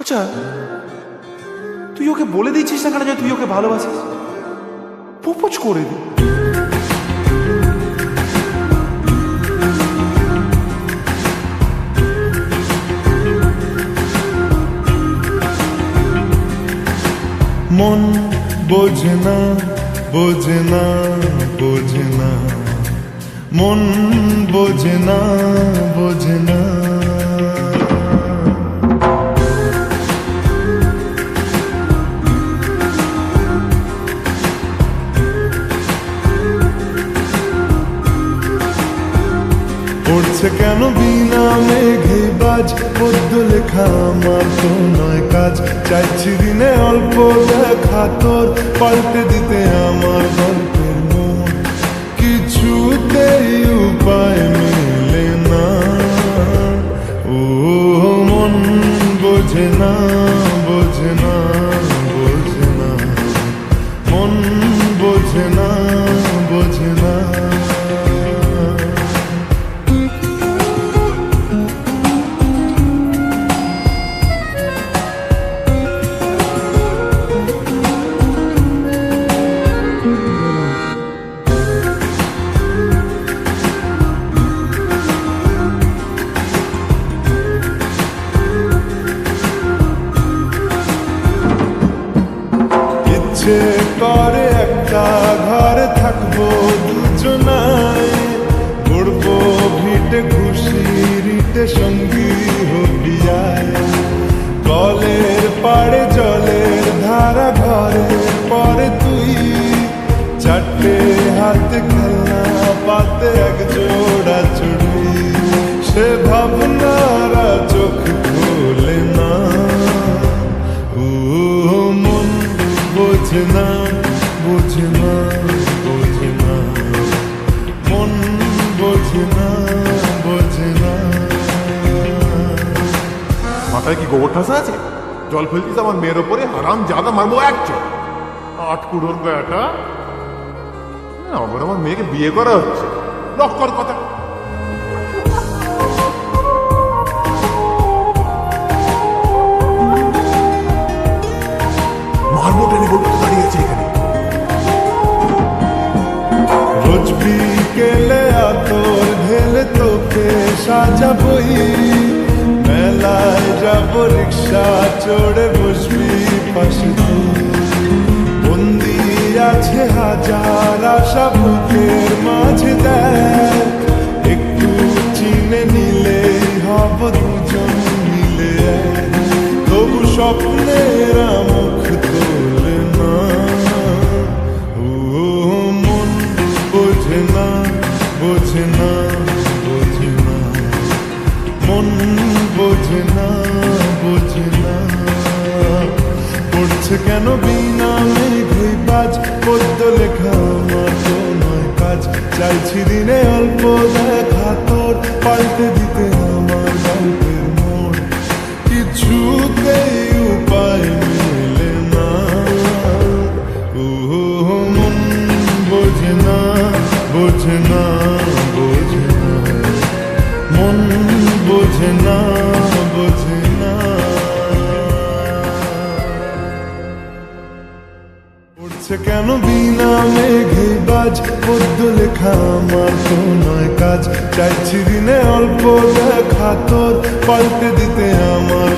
আচ্ছা, তুই ওকে বলে দিচ্ছিস না কেন যে তুই ওকে ভালোবাসিস? প্রপোজ করে দি। মন বোঝে না, বোঝে না, বোঝে না, মন বোঝে না, বোঝে না। পড়ছে কেন বিনা মেঘে বাজ, পদ্য লেখা আমার তো নয় কাজ। চাইছি দিনে অল্প দেখা তোর, পাল্টে দিতে আমার গল্পের মন। কিছুতেই উপায় মেলে না, ও মন বোঝে না, বোঝে না, বোঝে না, মন বোঝে না, বোঝে না। ইচ্ছে করে একটা ঘরে থাকবো দুজনায়, গড়বো ভিটে খুশি রিটে সঙ্গী হবিয়ায়। কলের পাড়ে জলের ধারা ঘরে পরে তুই, চারটে হাতে খেলনা পাতে এক জোড়া চুড়ি। সে ভাবনারা চোখ খোলে না, ও মন বোঝে না, বোঝে না, বোঝে না, মন বোঝে না, বোঝে না। মাথায় কি গোবর ঠাসা আছে? জল ফেলতিস আমার মেয়ের ওপরে, হারাম জাদা মারবো এক চোখ। আট কুড়োর বেটা, আমার মেয়েকে বিয়ে করা হচ্ছে। লক্কর কথা। মারবো টেনে বলবো দাঁড়িয়ে আছে এখানে। রোজ বিকেলে আতর ঢেলে তোকে সাজাবই, মেলায় যাব রিক্সা চড়ে বসবি পাশে তুই। বন্দি আছে হাজার আশা বুকের মাঝে, দেখ একটু চিনে নিলে হব দুজন মিলে এক। তবু স্বপ্নেরা মুখ তোলে না, ও মন বোঝে না, বোঝে না, বোঝে না, মন বোঝে না, বোঝে না। পড়ছে কেন বিনা মেঘে বাজ, পদ্য লেখা আমার তো নয় কাজ। চাইছি দিনে অল্প দেখা তোর, পাল্টে দিতে আমার গল্পের মোড়। কিছুতেই উপায় মেলে না, ও মন বোঝে না, বোঝে না, বোঝে না, মন বোঝে না, বোঝে না। পড়ছে কেন বিনা মেঘে বাজ, পদ্য লেখা আমার তো নয় কাজ। চাইছি দিনে অল্প দেখা তোর, পাল্টে দিতে আমার